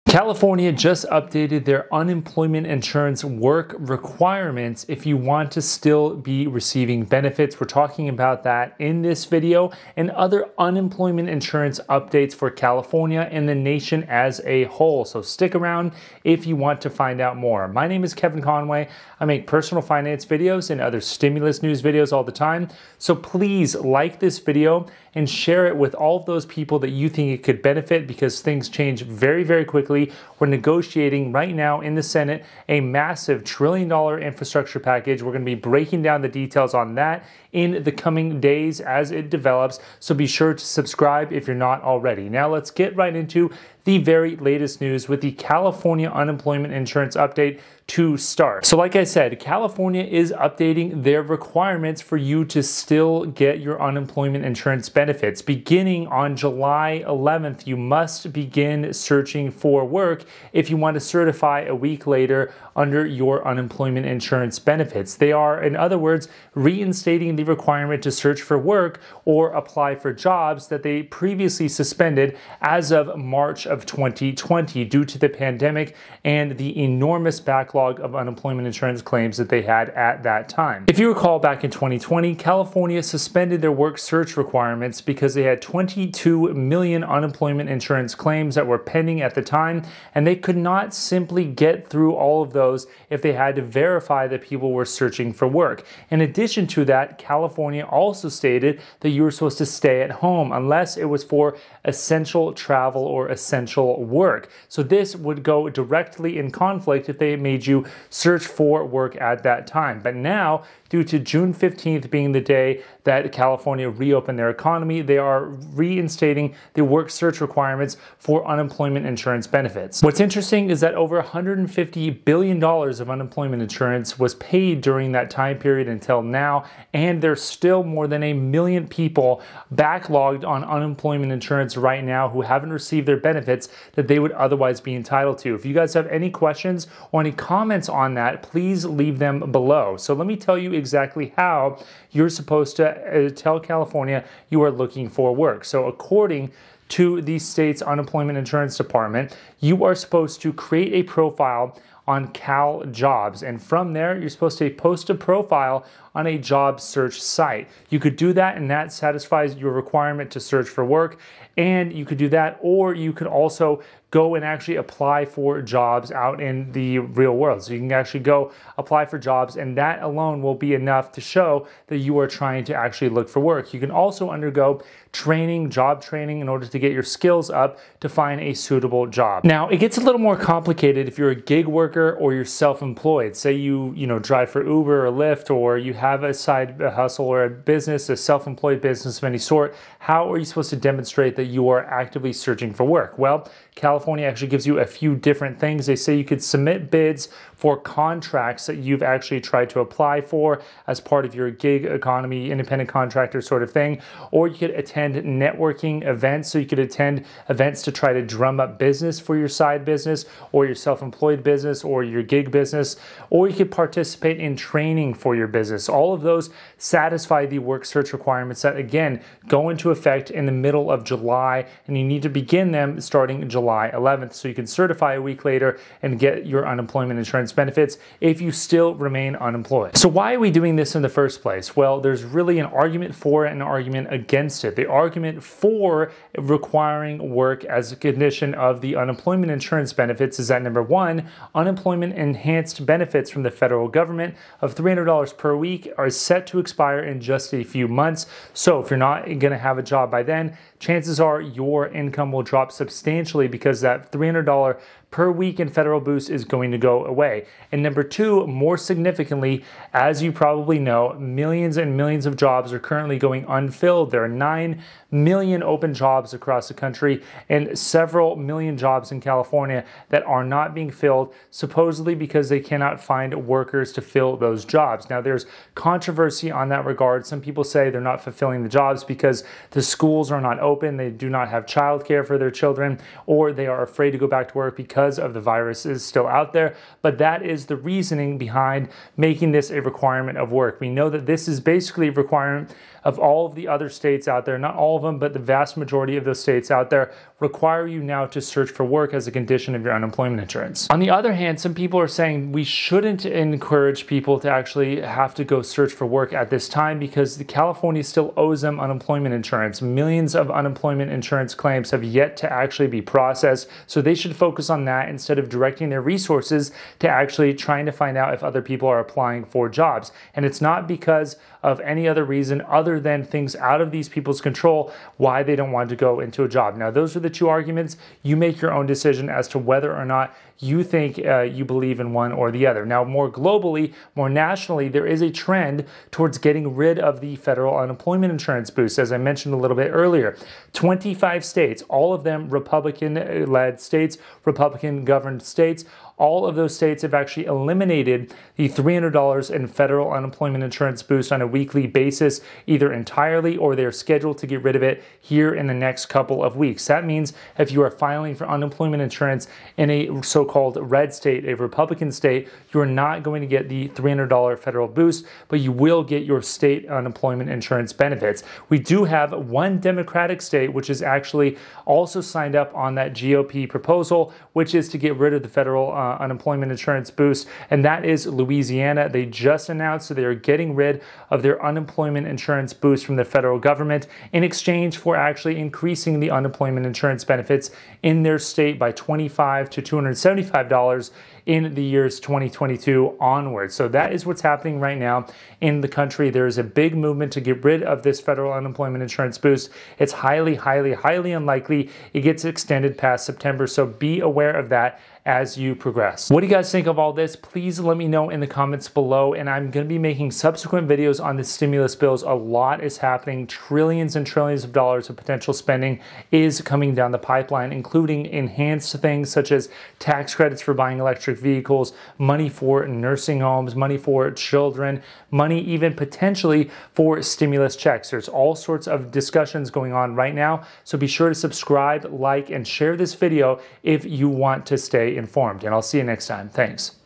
California just updated their unemployment insurance work requirements if you want to still be receiving benefits. We're talking about that in this video and other unemployment insurance updates for California and the nation as a whole. So stick around if you want to find out more. My name is Kevin Conway. I make personal finance videos and other stimulus news videos all the time. So please like this video and share it with all of those people that you think it could benefit, because things change very, very quickly. We're negotiating right now in the Senate a massive $1 trillion infrastructure package. We're going to be breaking down the details on that in the coming days as it develops. So be sure to subscribe if you're not already. Now let's get right into the very latest news with the California unemployment insurance update to start. So like I said, California is updating their requirements for you to still get your unemployment insurance benefits. Beginning on July 11th, you must begin searching for work if you want to certify a week later under your unemployment insurance benefits. They are, in other words, reinstating the requirement to search for work or apply for jobs that they previously suspended as of March of 2020 due to the pandemic and the enormous backlog of unemployment insurance claims that they had at that time. If you recall, back in 2020, California suspended their work search requirements because they had 22 million unemployment insurance claims that were pending at the time, and they could not simply get through all of those if they had to verify that people were searching for work. In addition to that, California also stated that you were supposed to stay at home unless it was for essential travel or essential work. So this would go directly in conflict if they made you search for work at that time. But now, due to June 15th being the day that California reopened their economy, they are reinstating the work search requirements for unemployment insurance benefits. What's interesting is that over $150 billion of unemployment insurance was paid during that time period until now, and there's still more than 1 million people backlogged on unemployment insurance right now who haven't received their benefits that they would otherwise be entitled to. If you guys have any questions or any comments on that, please leave them below. So let me tell you exactly how you're supposed to tell California you are looking for work. So according to the state's unemployment insurance department, you are supposed to create a profile on Cal Jobs, and from there you're supposed to post a profile on a job search site. You could do that, and that satisfies your requirement to search for work. And you could do that, or you could also go and actually apply for jobs out in the real world. So you can actually go apply for jobs, and that alone will be enough to show that you are trying to actually look for work. You can also undergo training, job training, in order to get your skills up to find a suitable job. Now, it gets a little more complicated if you're a gig worker or you're self-employed. Say you drive for Uber or Lyft, or you have a side hustle or a business, a self-employed business of any sort. How are you supposed to demonstrate that you are actively searching for work? Well, California actually gives you a few different things. They say you could submit bids for contracts that you've actually tried to apply for as part of your gig economy, independent contractor sort of thing, or you could attend networking events. So you could attend events to try to drum up business for your side business or your self-employed business or your gig business, or you could participate in training for your business. All of those satisfy the work search requirements that, again, go into effect in the middle of July, and you need to begin them starting July 11th so you can certify a week later and get your unemployment insurance benefits if you still remain unemployed. So why are we doing this in the first place? Well, there's really an argument for it and an argument against it. The argument for requiring work as a condition of the unemployment insurance benefits is that, number one, unemployment enhanced benefits from the federal government of $300 per week are set to expire in just a few months. So if you're not going to have a job by then, chances are your income will drop substantially because that $300 per week in federal boost is going to go away. And number two, more significantly, as you probably know, millions and millions of jobs are currently going unfilled. There are 9 million open jobs across the country and several million jobs in California that are not being filled, supposedly because they cannot find workers to fill those jobs. Now, there's controversy on that regard. Some people say they're not fulfilling the jobs because the schools are not open, they do not have childcare for their children, or they are afraid to go back to work because of the virus is still out there. But that is the reasoning behind making this a requirement of work. We know that this is basically a requirement of all of the other states out there, not all of them, but the vast majority of those states out there, require you now to search for work as a condition of your unemployment insurance. On the other hand, some people are saying we shouldn't encourage people to actually have to go search for work at this time because California still owes them unemployment insurance. Millions of unemployment insurance claims have yet to actually be processed, so they should focus on that instead of directing their resources to actually trying to find out if other people are applying for jobs. And it's not because of any other reason other than things out of these people's control why they don't want to go into a job. Now, those are the two arguments. You make your own decision as to whether or not you think you believe in one or the other. Now, more globally, more nationally, there is a trend towards getting rid of the federal unemployment insurance boost, as I mentioned a little bit earlier. 25 states, all of them Republican-led states, Republican-governed states, all of those states have actually eliminated the $300 in federal unemployment insurance boost on a weekly basis, either entirely or they're scheduled to get rid of it here in the next couple of weeks. That means if you are filing for unemployment insurance in a so-called red state, a Republican state, you're not going to get the $300 federal boost, but you will get your state unemployment insurance benefits. We do have one Democratic state which is actually also signed up on that GOP proposal, which is to get rid of the federal unemployment insurance boost, and that is Louisiana. They just announced that they are getting rid of their unemployment insurance boost from the federal government in exchange for actually increasing the unemployment insurance benefits in their state by $25 to $275 in the years 2022 onwards. So that is what's happening right now in the country. There is a big movement to get rid of this federal unemployment insurance boost. It's highly, highly, highly unlikely it gets extended past September, so be aware of that as you progress. What do you guys think of all this? Please let me know in the comments below, and I'm going to be making subsequent videos on the stimulus bills. A lot is happening. Trillions and trillions of dollars of potential spending is coming down the pipeline, including enhanced things such as tax credits for buying electric vehicles, money for nursing homes, money for children, money even potentially for stimulus checks. There's all sorts of discussions going on right now, so be sure to subscribe, like, and share this video if you want to stay informed. And I'll see you next time. Thanks.